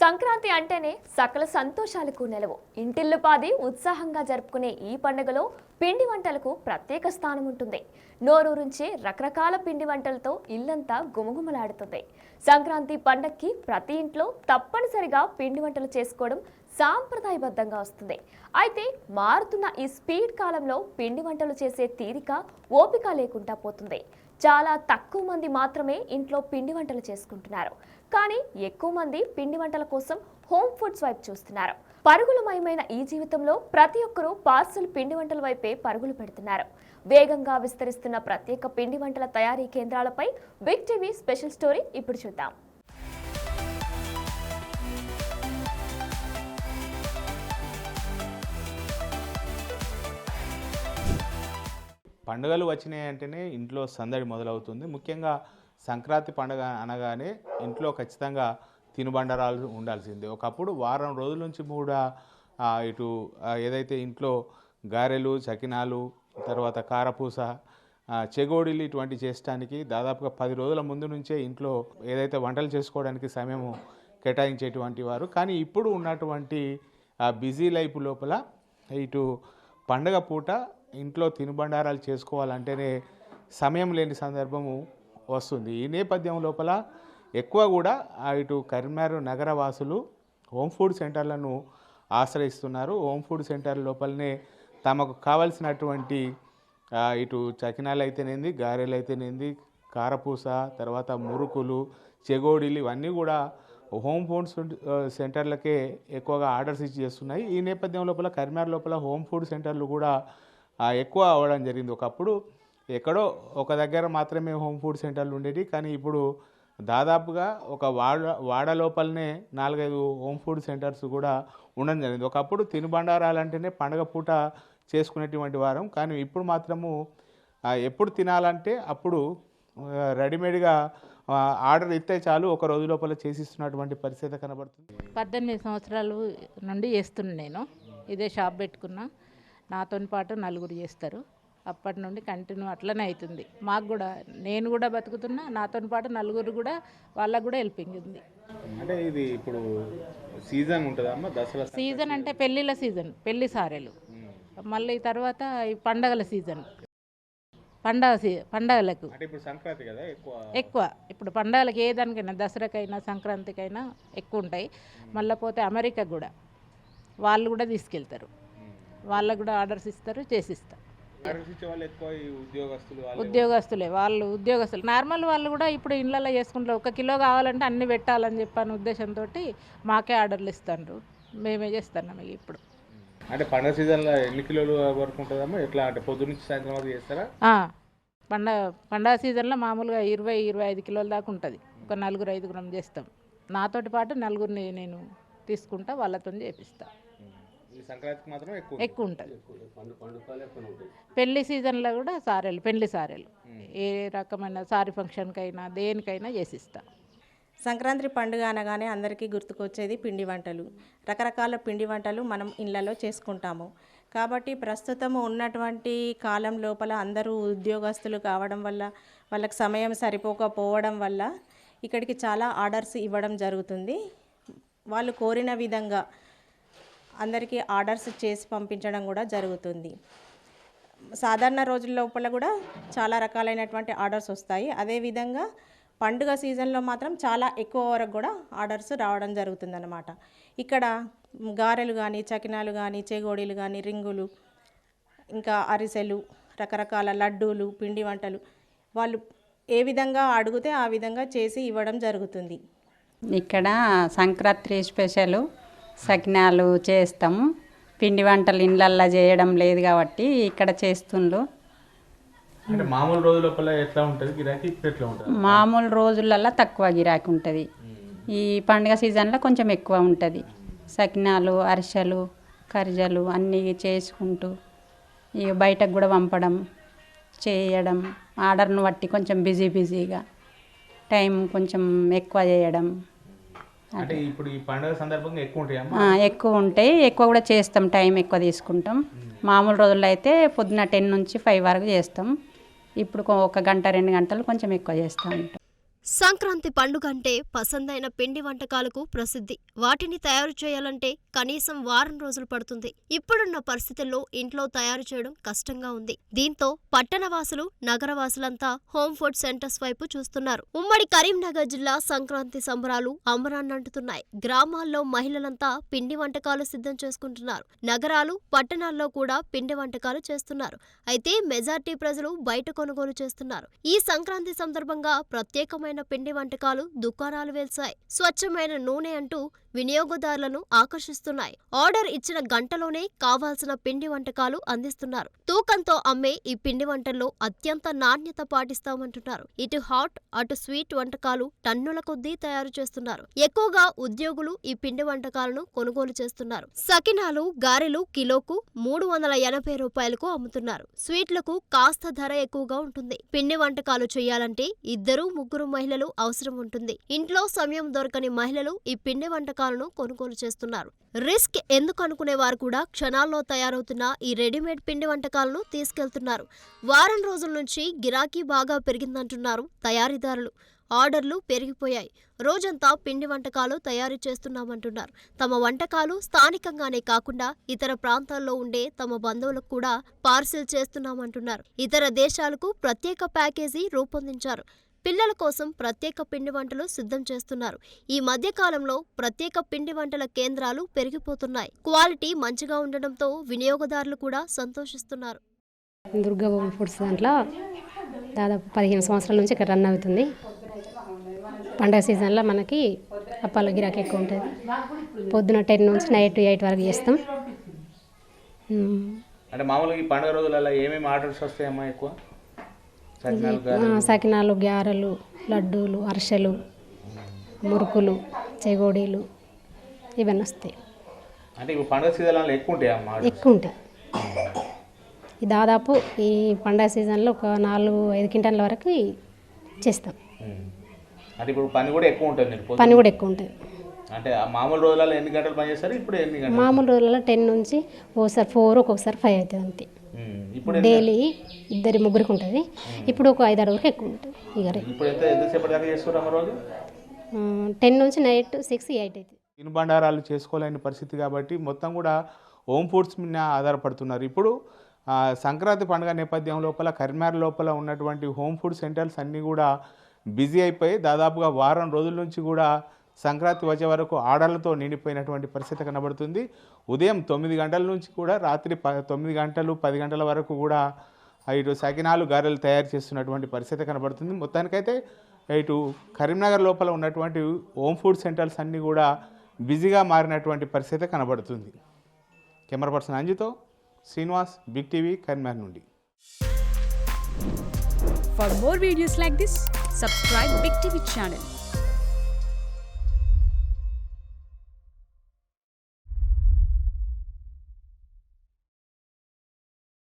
సంక్రాంతి అంటేనే సకల సంతోషాలకు నెలవు. ఇంటిల్లిపాది ఉత్సాహంగా జరుపుకునే ఈ పండుగలో పిండి వంటలకు ప్రత్యేక స్థానం ఉంటుంది. నోరూరించి రకరకాల పిండి వంటలతో ఇల్లంతా గుమగుమలాడుతుంది. సంక్రాంతి పండగకి ప్రతి ఇంట్లో తప్పనిసరిగా పిండి వంటలు చేసుకోవడం సాంప్రదాయబద్ధంగా వస్తుంది. అయితే మారుతున్న ఈ స్పీడ్ కాలంలో పిండి వంటలు చేసే తీరిక, ఓపిక లేకుండా పోతుంది. చాలా తక్కువ మంది మాత్రమే ఇంట్లో పిండి వంటలు చేసుకుంటున్నారు. కానీ ఎక్కువ మంది పిండి వంటల కోసం హోమ్ ఫుడ్స్ వైపు చూస్తున్నారు. పరుగులమయమైన ఈ జీవితంలో ప్రతి ఒక్కరూ పార్సల్ పిండి వంటల వైపే పరుగులు పెడుతున్నారు. వేగంగా విస్తరిస్తున్న ప్రత్యేక పిండి వంటల తయారీ కేంద్రాలపై బిగ్ టీవీ స్పెషల్ స్టోరీ ఇప్పుడు చూద్దాం. పండుగలు వచ్చినాయి అంటేనే ఇంట్లో సందడి మొదలవుతుంది. ముఖ్యంగా సంక్రాంతి పండుగ అనగానే ఇంట్లో ఖచ్చితంగా తినుబండరాలు ఉండాల్సిందే. ఒకప్పుడు వారం రోజుల నుంచి కూడా ఇటు ఏదైతే ఇంట్లో గారెలు, చకినాలు, తర్వాత కారపూస, చెగోడీలు ఇటువంటి చేయడానికి దాదాపుగా 10 రోజుల ముందు నుంచే ఇంట్లో ఏదైతే వంటలు చేసుకోవడానికి సమయం కేటాయించేటువంటి వారు. కానీ ఇప్పుడు ఉన్నటువంటి బిజీ లైఫ్ లోపల ఇటు పండగ పూట ఇంట్లో తినుబండారాలు చేసుకోవాలంటేనే సమయం లేని సందర్భము వస్తుంది. ఈ నేపథ్యం లోపల ఎక్కువ కూడా ఇటు కరీంనగర్ నగర వాసులు హోమ్ ఫుడ్ సెంటర్లను ఆశ్రయిస్తున్నారు. హోమ్ ఫుడ్ సెంటర్ లోపలనే తమకు కావలసినటువంటి ఇటు చకినాలు అయితేనేంది, గారెలు అయితేనేంది, కారపూస, తర్వాత మురుకులు, చెగోడీలు ఇవన్నీ కూడా హోమ్ ఫుడ్ సెంటర్లకే ఎక్కువగా ఆర్డర్స్ ఇచ్చి చేస్తున్నాయి. ఈ నేపథ్యం లోపల కరీంనగర్ లోపల హోమ్ ఫుడ్ సెంటర్లు కూడా ఎక్కువ అవ్వడం జరిగింది. ఒకప్పుడు ఎక్కడో ఒక దగ్గర మాత్రమే హోమ్ ఫుడ్ సెంటర్లు ఉండేవి. కానీ ఇప్పుడు దాదాపుగా ఒక వాడ లోపలనే 4-5 హోమ్ ఫుడ్ సెంటర్స్ కూడా ఉండడం జరిగింది. ఒకప్పుడు తినుబండారాలంటేనే పండగ పూట చేసుకునేటువంటి వారం. కానీ ఇప్పుడు మాత్రము ఎప్పుడు తినాలంటే అప్పుడు రెడీమేడ్గా ఆర్డర్ ఇస్తే చాలు, ఒక రోజు లోపల చేసిస్తున్నటువంటి పరిస్థితి కనబడుతుంది. 18 సంవత్సరాల నుండి చేస్తున్నాను నేను. ఇదే షాప్ పెట్టుకున్నా. నాతో పాటు 4 చేస్తారు. అప్పటి నుండి కంటిన్యూ అట్లనే అవుతుంది. మాకు కూడా, నేను కూడా బతుకుతున్నా, నాతో పాటు 4 కూడా, వాళ్ళకు కూడా హెల్పింగ్ ఉంది. అంటే ఇది ఇప్పుడు సీజన్ ఉంటుందమ్మా, దసరా సీజన్ అంటే పెళ్ళిళ్ళ సీజన్, పెళ్లి సారెలు. మళ్ళీ తర్వాత ఈ పండగల సీజన్, పండగలకు సంక్రాంతి కదా ఎక్కువ. ఇప్పుడు పండగలకు ఏ దానికైనా, దసరాకైనా సంక్రాంతికైనా ఎక్కువ ఉంటాయి. మళ్ళీ పోతే అమెరికా కూడా వాళ్ళు కూడా తీసుకెళ్తారు. వాళ్ళకు కూడా ఆర్డర్స్ ఇస్తారు, చేసిస్తారు. ఉద్యోగస్తులే వాళ్ళు, ఉద్యోగస్తులు. నార్మల్ వాళ్ళు కూడా ఇప్పుడు ఇళ్ళల్లో చేసుకుంటారు. 1 కిలో కావాలంటే అన్ని పెట్టాలని చెప్పని ఉద్దేశంతో మాకే ఆర్డర్లు ఇస్తారు. మేమే చేస్తున్నాం. ఇప్పుడు అంటే పండగ సీజన్లో ఎన్ని కిలోలు వరకు ఉంటుందమ్మా? ఎట్లా అంటే పొద్దు నుంచి సాయంత్రం వరకు చేస్తారా? పండగ సీజన్లో మామూలుగా 20-25 కిలోల దాకా ఉంటుంది. ఒక 4-5 చేస్తాం. నాతోటి పాటు 4 నేను తీసుకుంటా, వాళ్ళతో చేపిస్తా. సంక్రాంతికి మాత్రం ఎక్కువ ఉంటుంది. పెళ్లి సీజన్లో కూడా సారెలు, పెళ్లి సారెలు, ఏ రకమైన సారీ ఫంక్షన్కైనా దేనికైనా చేసిస్తా. సంక్రాంతి పండుగ అనగానే అందరికీ గుర్తుకొచ్చేది పిండి వంటలు. రకరకాల పిండి వంటలు మనం ఇళ్ళలో చేసుకుంటాము. కాబట్టి ప్రస్తుతం ఉన్నటువంటి కాలం లోపల అందరూ ఉద్యోగస్తులు కావడం వల్ల, వాళ్ళకి సమయం సరిపోకపోవడం వల్ల ఇక్కడికి చాలా ఆర్డర్స్ ఇవ్వడం జరుగుతుంది. వాళ్ళు కోరిన విధంగా అందరికీ ఆర్డర్స్ చేసి పంపించడం కూడా జరుగుతుంది. సాధారణ రోజుల లోపల కూడా చాలా రకాలైనటువంటి ఆర్డర్స్ వస్తాయి. అదేవిధంగా పండుగ సీజన్లో మాత్రం చాలా ఎక్కువ వరకు కూడా ఆర్డర్స్ రావడం జరుగుతుందన్నమాట. ఇక్కడ గారెలు కానీ, చకినాలు కానీ, చెగోడీలు కానీ, రింగులు, ఇంకా అరిసెలు, రకరకాల లడ్డూలు, పిండి వంటలు వాళ్ళు ఏ విధంగా అడిగితే ఆ విధంగా చేసి ఇవ్వడం జరుగుతుంది. ఇక్కడ సంక్రాంతి స్పెషల్ సకినాలు చేస్తాము. పిండి వంటలు ఇళ్ళల్లో చేయడం లేదు కాబట్టి ఇక్కడ చేస్తుండ్రు. అంటే మామూలు రోజుల లోపల ఎట్లా ఉంటుంది గిరాకీ? ఎట్లా ఉంటుంది? మామూలు రోజులల్లో తక్కువ గిరాకీ ఉంటుంది. ఈ పండుగ సీజన్లో కొంచెం ఎక్కువ ఉంటుంది. సకినాలు, అరిసెలు, కర్జలు అన్నీ చేసుకుంటూ ఇక బయటకు కూడా పంపడం, చేయడం, ఆర్డర్ను బట్టి కొంచెం బిజీగా టైం కొంచెం ఎక్కువ చేయడం. అంటే ఇప్పుడు ఈ పండుగ సందర్భంగా ఎక్కువ ఉంటాయి. ఎక్కువ కూడా చేస్తాం, టైం ఎక్కువ తీసుకుంటాం. మామూలు రోజుల్లో అయితే పొద్దున 10 నుంచి 5 వరకు చేస్తాం. ఇప్పుడు 1 గంట 2 గంటలు కొంచెం ఎక్కువ చేస్తూ ఉంటాం. సంక్రాంతి పండుగ అంటే పసందైన పిండి వంటకాలకు ప్రసిద్ధి. వాటిని తయారు చేయాలంటే కనీసం వారం రోజులు పడుతుంది. ఇప్పుడున్న పరిస్థితుల్లో ఇంట్లో తయారు చేయడం కష్టంగా ఉంది. దీంతో పట్టణవాసులు, నగరవాసులంతా హోమ్ ఫుడ్ సెంటర్స్ వైపు చూస్తున్నారు. ఉమ్మడి కరీంనగర్ జిల్లా సంక్రాంతి సంబరాలు అంబరాన్నంటున్నాయి. గ్రామాల్లో మహిళలంతా పిండి వంటకాలు సిద్ధం చేసుకుంటున్నారు. నగరాలు, పట్టణాల్లో కూడా పిండి వంటకాలు చేస్తున్నారు. అయితే మెజార్టీ ప్రజలు బయట కొనుగోలు చేస్తున్నారు. ఈ సంక్రాంతి సందర్భంగా ప్రత్యేకమైన పిండి వంటకాలు దుకాణాలు వెలిశాయి. స్వచ్ఛమైన నూనె అంటూ వినియోగదారులను ఆకర్షిస్తున్నాయి. ఆర్డర్ ఇచ్చిన గంటలోనే కావాల్సిన పిండి వంటకాలు అందిస్తున్నారు. తూకంతో అమ్మే ఈ పిండి వంటల్లో అత్యంత నాణ్యత పాటిస్తామంటున్నారు. ఇటు హాట్, అటు స్వీట్ వంటకాలు టన్నుల కొద్దీ తయారు చేస్తున్నారు. ఎక్కువగా ఉద్యోగులు ఈ పిండి వంటకాలను కొనుగోలు చేస్తున్నారు. సకినాలు, గారెలు కిలోకు 380 రూపాయలకు అమ్ముతున్నారు. స్వీట్లకు కాస్త ధర ఎక్కువగా ఉంటుంది. పిండి వంటకాలు చేయాలంటే 2-3 మహిళలు అవసరం ఉంటుంది. ఇంట్లో సమయం దొరకని మహిళలు ఈ పిండి వంటకాలను కొనుగోలు చేస్తున్నారు. రిస్క్ ఎందుకు అనుకునే వారు కూడా క్షణాల్లో తయారవుతున్న ఈ రెడీమేడ్ పిండి వంటకాలను తీసుకెళ్తున్నారు. వారం రోజుల నుంచి గిరాకీ బాగా పెరిగిందంటున్నారు తయారీదారులు. ఆర్డర్లు పెరిగిపోయాయి. రోజంతా పిండి వంటకాలు తయారు చేస్తున్నామంటున్నారు. తమ వంటకాలు స్థానికంగానే కాకుండా ఇతర ప్రాంతాల్లో ఉండే తమ బంధువులకు కూడా పార్సిల్ చేస్తున్నామంటున్నారు. ఇతర దేశాలకు ప్రత్యేక ప్యాకేజీ రూపొందించారు. పిల్లల కోసం ప్రత్యేక పిండి వంటలు సిద్ధం చేస్తున్నారు. ఈ మధ్య కాలంలో ప్రత్యేక పిండి వంటల కేంద్రాలు పెరిగిపోతున్నాయి. క్వాలిటీ మంచిగా ఉండడంతో వినియోగదారులు కూడా సంతోషిస్తున్నారు. దుర్గా హోమ్ ఫుడ్స్ దాంట్లో దాదాపు 15 సంవత్సరాల నుంచి ఇక్కడ రన్ అవుతుంది. పండగ సీజన్లో మనకి అప్పాల గిరాకీ ఎక్కువ ఉంటుంది. పొద్దున 10 నుంచి నైట్ 8 వరకు చేస్తాం. అంటే మామూలుగా ఈ పండుగ రోజులలో ఏమేమి ఆర్డర్స్ వస్తాయమ్మా ఎక్కువ? సకినాలు, గారెలు, లడ్డూలు, అరిసెలు, మురుకులు, చెగోడీలు ఇవన్నీ వస్తాయి. అంటే ఇప్పుడు పండుగ సీజన్లో ఎక్కువ ఉంటాయి అమ్మా? ఎక్కువ ఉంటాయి. ఈ దాదాపు ఈ పండగ సీజన్లో ఒక 4-5 క్వింటాల వరకు చేస్తాం. అంటే ఇప్పుడు పని కూడా ఎక్కువ ఉంటుంది. పని కూడా ఎక్కువ ఉంటుంది. అంటే మామూలు రోజులలో ఎన్ని గంటలు పని చేస్తారు? ఇప్పుడు ఎన్ని గంటలు? మామూలు రోజులలో 10 నుంచి ఒకసారి 4, ఒక్కొక్కసారి 5 అవుతుంది అంతే. ఇప్పుడు డైలీ 2-3 ఉంటుంది. ఇప్పుడు ఒక 5-6 వరకు ఎక్కువ ఉంటుంది. ఇప్పుడు ఎంతసేపటి దాకా చేస్తారు రోజు? 10 నుంచి నైట్ 6-8 అవుతుంది. తినుబండారాలు చేసుకోలేని పరిస్థితి కాబట్టి మొత్తం కూడా హోమ్ ఫుడ్స్ మీద ఆధారపడుతున్నారు. ఇప్పుడు సంక్రాంతి పండుగ నేపథ్యం లోపల కరీంనగర్ లోపల ఉన్నటువంటి హోమ్ ఫుడ్ సెంటర్స్ అన్నీ కూడా బిజీ అయిపోయి దాదాపుగా వారం రోజుల నుంచి కూడా సంక్రాంతి వచ్చే వరకు ఆర్డర్లతో నిండిపోయినటువంటి పరిస్థితి కనబడుతుంది. ఉదయం 9 గంటల నుంచి కూడా రాత్రి 9 గంటలు 10 గంటల వరకు కూడా ఇటు సకినాలు, గారెలు తయారు చేస్తున్నటువంటి పరిస్థితి కనబడుతుంది. మొత్తానికైతే ఇటు కరీంనగర్ లోపల ఉన్నటువంటి హోమ్ ఫుడ్ సెంటర్స్ అన్నీ కూడా బిజీగా మారినటువంటి పరిస్థితి కనబడుతుంది. కెమెరా పర్సన్ అంజితో శ్రీనివాస్, బిగ్ టీవీ, కరీంనగర్ నుండి. For more videos like this, subscribe Big TV channel.